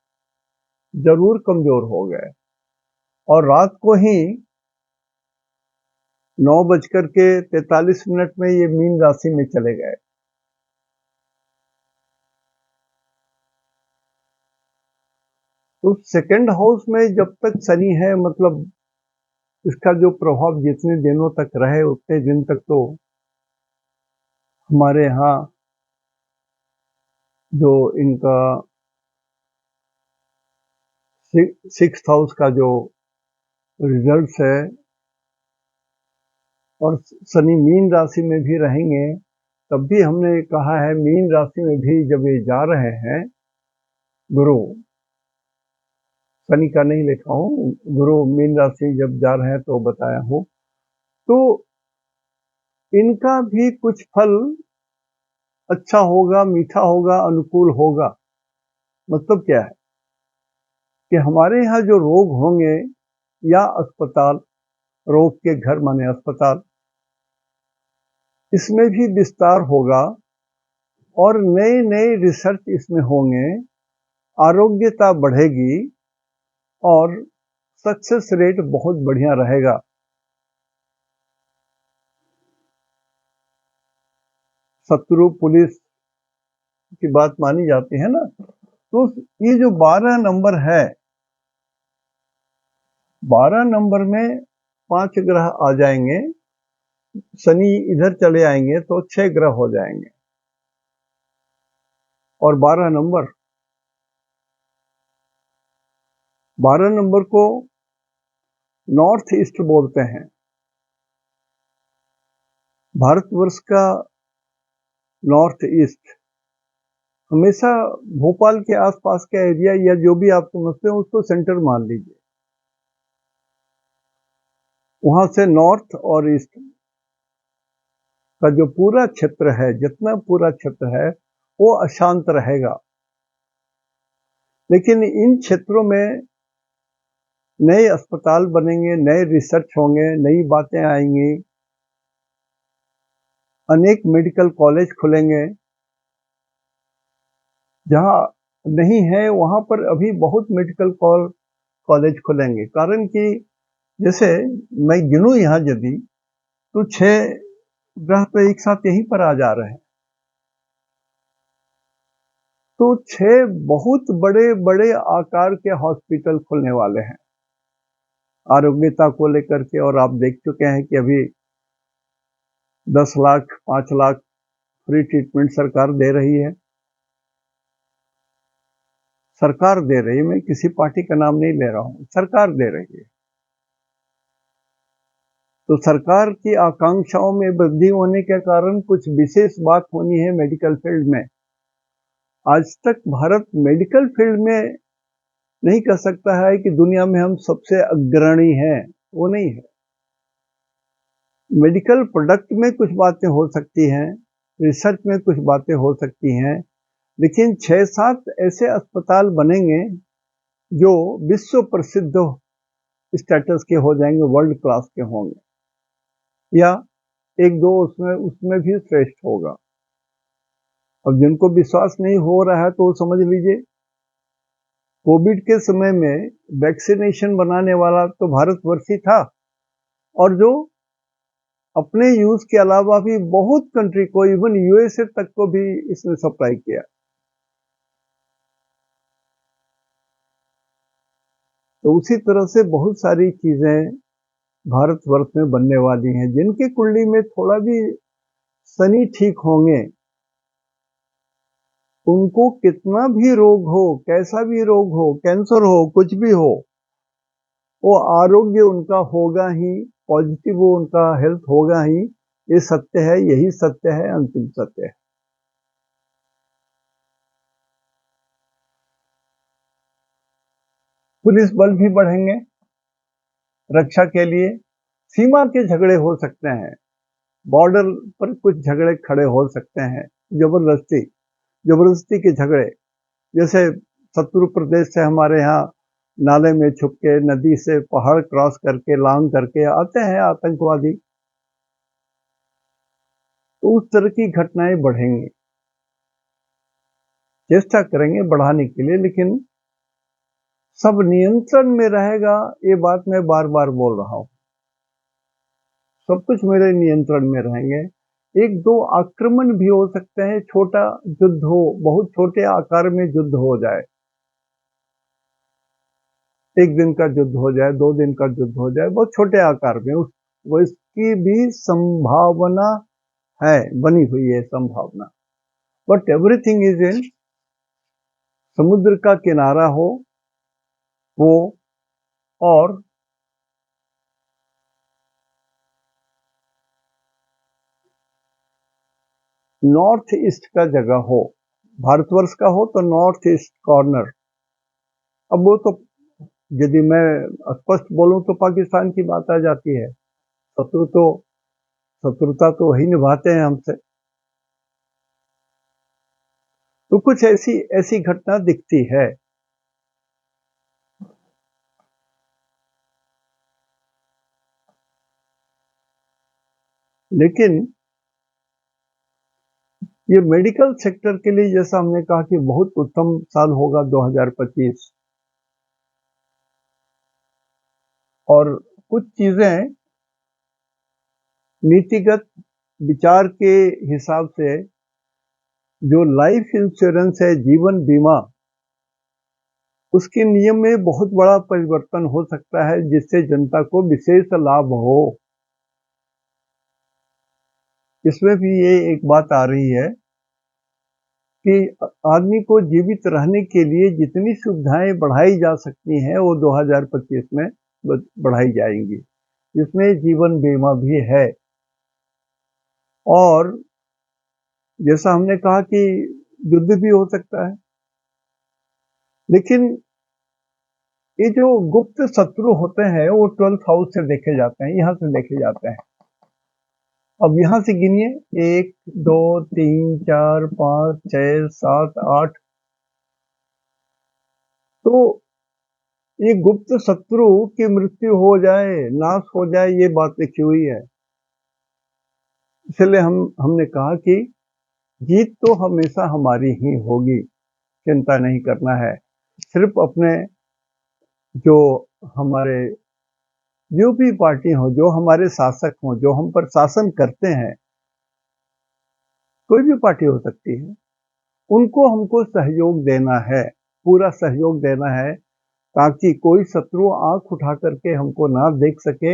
जरूर कमजोर हो गए, और रात को ही 9:43 में ये मीन राशि में चले गए। तो सेकंड हाउस में जब तक शनि है, मतलब इसका जो प्रभाव जितने दिनों तक रहे उतने दिन तक तो हमारे यहाँ जो इनका 6th हाउस का जो रिजल्ट्स है, और शनि मीन राशि में भी रहेंगे, तब भी हमने कहा है मीन राशि में भी जब ये जा रहे हैं, गुरु, शनि का नहीं लिखा हूं, गुरु मीन राशि जब जा रहे हैं तो बताया हूं, तो इनका भी कुछ फल अच्छा होगा, मीठा होगा, अनुकूल होगा। मतलब क्या है कि हमारे यहाँ जो रोग होंगे या अस्पताल, रोग के घर माने अस्पताल, इसमें भी विस्तार होगा और नए नए रिसर्च इसमें होंगे, आरोग्यता बढ़ेगी और सक्सेस रेट बहुत बढ़िया रहेगा। शत्रु पुलिस की बात मानी जाती है ना, तो ये जो 12 नंबर है, 12 नंबर में 5 ग्रह आ जाएंगे, शनि इधर चले आएंगे तो 6 ग्रह हो जाएंगे, और 12 नंबर को नॉर्थ ईस्ट बोलते हैं। भारतवर्ष का नॉर्थ ईस्ट हमेशा भोपाल के आसपास का एरिया, या जो भी आप समझते हो उसको सेंटर मान लीजिए। वहां से नॉर्थ और ईस्ट का जो पूरा क्षेत्र है, जितना पूरा क्षेत्र है, वो अशांत रहेगा। लेकिन इन क्षेत्रों में नए अस्पताल बनेंगे, नए रिसर्च होंगे, नई बातें आएंगी, अनेक मेडिकल कॉलेज खुलेंगे। जहां नहीं है वहां पर अभी बहुत मेडिकल कॉलेज खुलेंगे, कारण कि जैसे मैं गिनूं यहाँ यदि, तो 6 ग्रह तो एक साथ यहीं पर आ जा रहे हैं, तो 6 बहुत बड़े बड़े आकार के हॉस्पिटल खुलने वाले हैं आरोग्यता को लेकर के। और आप देख चुके हैं कि अभी 10 लाख 5 लाख फ्री ट्रीटमेंट सरकार दे रही है, सरकार दे रही है, मैं किसी पार्टी का नाम नहीं ले रहा हूं, सरकार दे रही है। तो सरकार की आकांक्षाओं में वृद्धि होने के कारण कुछ विशेष बात होनी है मेडिकल फील्ड में। आज तक भारत मेडिकल फील्ड में नहीं कह सकता है कि दुनिया में हम सबसे अग्रणी हैं, वो नहीं है। मेडिकल प्रोडक्ट में कुछ बातें हो सकती हैं, रिसर्च में कुछ बातें हो सकती हैं, लेकिन 6-7 ऐसे अस्पताल बनेंगे जो विश्व प्रसिद्ध स्टेटस के हो जाएंगे, वर्ल्ड क्लास के होंगे, या एक दो उसमें भी श्रेष्ठ होगा। अब जिनको विश्वास नहीं हो रहा है तो समझ लीजिए, कोविड के समय में वैक्सीनेशन बनाने वाला तो भारतवर्षी था, और जो अपने यूज के अलावा भी बहुत कंट्री को, इवन यूएसए तक को भी इसने सप्लाई किया। तो उसी तरह से बहुत सारी चीजें भारतवर्ष में बनने वाली हैं, जिनकी कुंडली में थोड़ा भी शनि ठीक होंगे, उनको कितना भी रोग हो, कैसा भी रोग हो, कैंसर हो, कुछ भी हो, वो आरोग्य उनका होगा ही, पॉजिटिव वो उनका हेल्थ होगा ही। ये सत्य है, यही सत्य है, अंतिम सत्य है। पुलिस बल भी बढ़ेंगे रक्षा के लिए। सीमा के झगड़े हो सकते हैं, बॉर्डर पर कुछ झगड़े खड़े हो सकते हैं, जबरदस्ती के झगड़े, जैसे शत्रु प्रदेश से हमारे यहाँ नाले में छुप के, नदी से पहाड़ क्रॉस करके, लांग करके आते हैं आतंकवादी, तो उस तरह की घटनाएं बढ़ेंगी। चेष्टा करेंगे बढ़ाने के लिए, लेकिन सब नियंत्रण में रहेगा, ये बात मैं बार बार बोल रहा हूं। सब कुछ मेरे नियंत्रण में रहेंगे। एक दो आक्रमण भी हो सकते हैं, छोटा युद्ध हो, बहुत छोटे आकार में युद्ध हो जाए, एक दिन का युद्ध हो जाए, 2 दिन का युद्ध हो जाए, बहुत छोटे आकार में, वो इसकी भी संभावना है, बनी हुई है संभावना। बट एवरीथिंग इज इन, समुद्र का किनारा हो वो, और नॉर्थ ईस्ट का जगह हो, भारतवर्ष का हो तो नॉर्थ ईस्ट कॉर्नर। अब वो तो यदि मैं स्पष्ट बोलूं तो पाकिस्तान की बात आ जाती है। शत्रुता तो वही निभाते हैं हमसे। तो कुछ ऐसी ऐसी घटना दिखती है। लेकिन ये मेडिकल सेक्टर के लिए, जैसा हमने कहा कि बहुत उत्तम साल होगा 2025, और कुछ चीजें नीतिगत विचार के हिसाब से, जो लाइफ इंश्योरेंस है, जीवन बीमा, उसके नियम में बहुत बड़ा परिवर्तन हो सकता है, जिससे जनता को विशेष लाभ हो। इसमें भी ये एक बात आ रही है कि आदमी को जीवित रहने के लिए जितनी सुविधाएं बढ़ाई जा सकती हैं, वो 2025 में बढ़ाई जाएंगी, जिसमें जीवन बीमा भी है। और जैसा हमने कहा कि युद्ध भी हो सकता है, लेकिन ये जो गुप्त शत्रु होते हैं वो 12th हाउस से देखे जाते हैं, यहां से देखे जाते हैं। अब यहां से गिनिए, 1 2 3 4 5 6 7 8। तो ये गुप्त शत्रु की मृत्यु हो जाए, नाश हो जाए, ये बात लिखी हुई है। इसलिए हमने कहा कि जीत तो हमेशा हमारी ही होगी, चिंता नहीं करना है। सिर्फ अपने जो हमारे जो भी पार्टी हो, जो हमारे शासक हो, जो हम पर शासन करते हैं, कोई भी पार्टी हो सकती है, उनको हमको सहयोग देना है, पूरा सहयोग देना है, ताकि कोई शत्रु आंख उठा करके हमको ना देख सके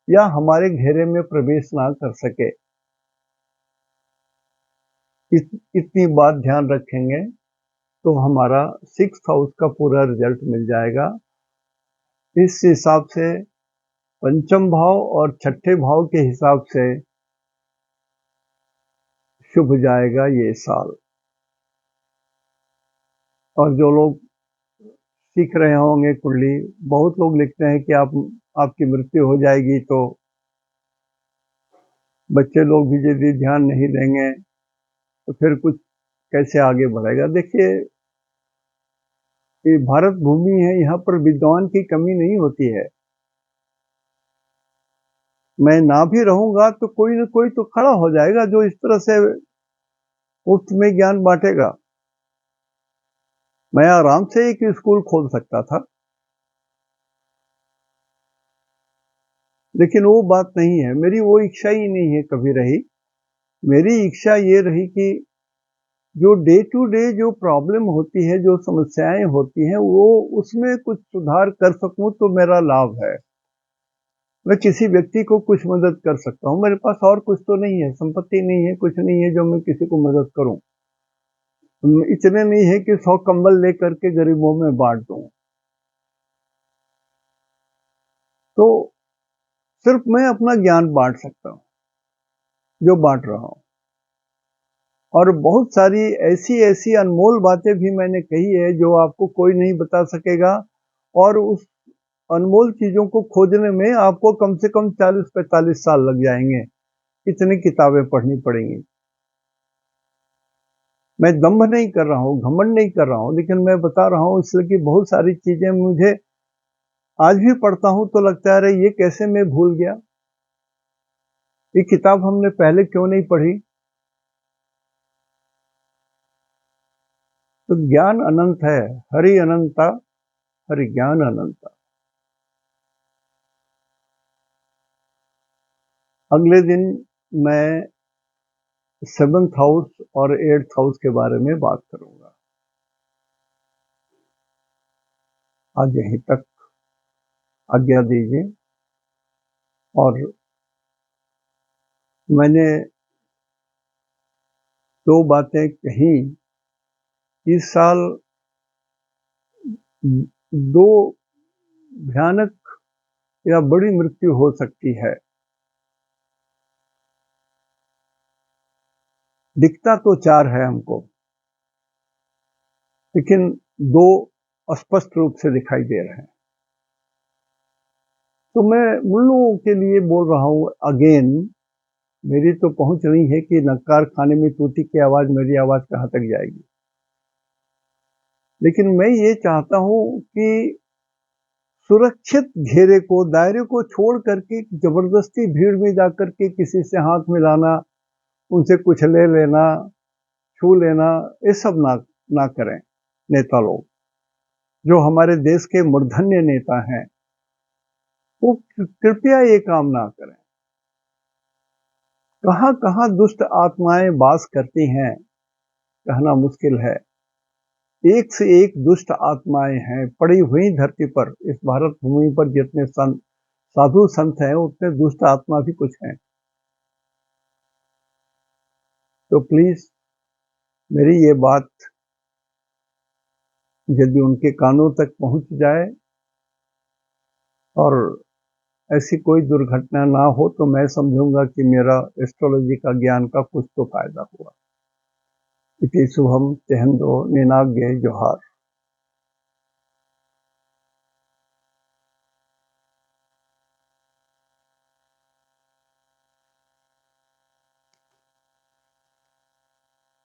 या हमारे घेरे में प्रवेश ना कर सके। इतनी बात ध्यान रखेंगे तो हमारा 6th हाउस का पूरा रिजल्ट मिल जाएगा। इस हिसाब से पंचम भाव और छठे भाव के हिसाब से शुभ जाएगा ये साल। और जो लोग सीख रहे होंगे कुंडली, बहुत लोग लिखते हैं कि आपकी मृत्यु हो जाएगी, तो बच्चे लोग भी यदि ध्यान नहीं देंगे तो फिर कुछ कैसे आगे बढ़ेगा। देखिए, ये भारत भूमि है, यहाँ पर विद्वान की कमी नहीं होती है। मैं ना भी रहूंगा तो कोई ना कोई तो खड़ा हो जाएगा जो इस तरह से मुफ्त में ज्ञान बांटेगा। मैं आराम से एक स्कूल खोल सकता था, लेकिन वो बात नहीं है, मेरी वो इच्छा ही नहीं है कभी रही। मेरी इच्छा ये रही कि जो डे टू डे जो प्रॉब्लम होती है, जो समस्याएं होती हैं, वो उसमें कुछ सुधार कर सकूं तो मेरा लाभ है। मैं किसी व्यक्ति को कुछ मदद कर सकता हूं, मेरे पास और कुछ तो नहीं है, संपत्ति नहीं है, कुछ नहीं है जो मैं किसी को मदद करूं। इतने नहीं है कि 100 कंबल लेकर के गरीबों में बांट दूं। तो सिर्फ मैं अपना ज्ञान बांट सकता हूं, जो बांट रहा हूं। और बहुत सारी ऐसी ऐसी अनमोल बातें भी मैंने कही है जो आपको कोई नहीं बता सकेगा, और उस अनमोल चीजों को खोजने में आपको कम से कम 40-45 साल लग जाएंगे। इतनी किताबें पढ़नी पड़ेंगी। मैं दंभ नहीं कर रहा हूं, घमंड नहीं कर रहा हूं, लेकिन मैं बता रहा हूं इसलिए कि बहुत सारी चीजें मुझे आज भी पढ़ता हूं तो लगता है, अरे ये कैसे मैं भूल गया, ये किताब हमने पहले क्यों नहीं पढ़ी। तो ज्ञान अनंत है, हरि अनंता, हरि ज्ञान अनंता। अगले दिन मैं 7th हाउस और 8th हाउस के बारे में बात करूंगा। आज यहीं तक आज्ञा दीजिए। और मैंने 2 बातें कही। इस साल 2 भयानक या बड़ी मृत्यु हो सकती है। दिखता तो 4 है हमको, लेकिन 2 स्पष्ट रूप से दिखाई दे रहे हैं। तो मैं उन लोगों के लिए बोल रहा हूं अगेन, मेरी तो पहुंच नहीं है कि नक्कार खाने में तूती की आवाज, मेरी आवाज कहां तक जाएगी। लेकिन मैं ये चाहता हूं कि सुरक्षित घेरे को, दायरे को छोड़ करके जबरदस्ती भीड़ में जाकर के किसी से हाथ मिलाना, उनसे कुछ ले लेना, छू लेना, ये सब ना करें। नेता लोग जो हमारे देश के मूर्धन्य नेता हैं, वो कृपया ये काम ना करें। कहां कहां दुष्ट आत्माएं वास करती हैं कहना मुश्किल है। एक से एक दुष्ट आत्माएं हैं पड़ी हुई धरती पर। इस भारत भूमि पर जितने संत, साधु संत हैं, उतने दुष्ट आत्मा भी कुछ हैं। तो प्लीज मेरी ये बात यदि उनके कानों तक पहुंच जाए और ऐसी कोई दुर्घटना ना हो, तो मैं समझूंगा कि मेरा एस्ट्रोलॉजी का ज्ञान का कुछ तो फायदा हुआ। इति शुभम तेहंदो निनाग्य जोहार।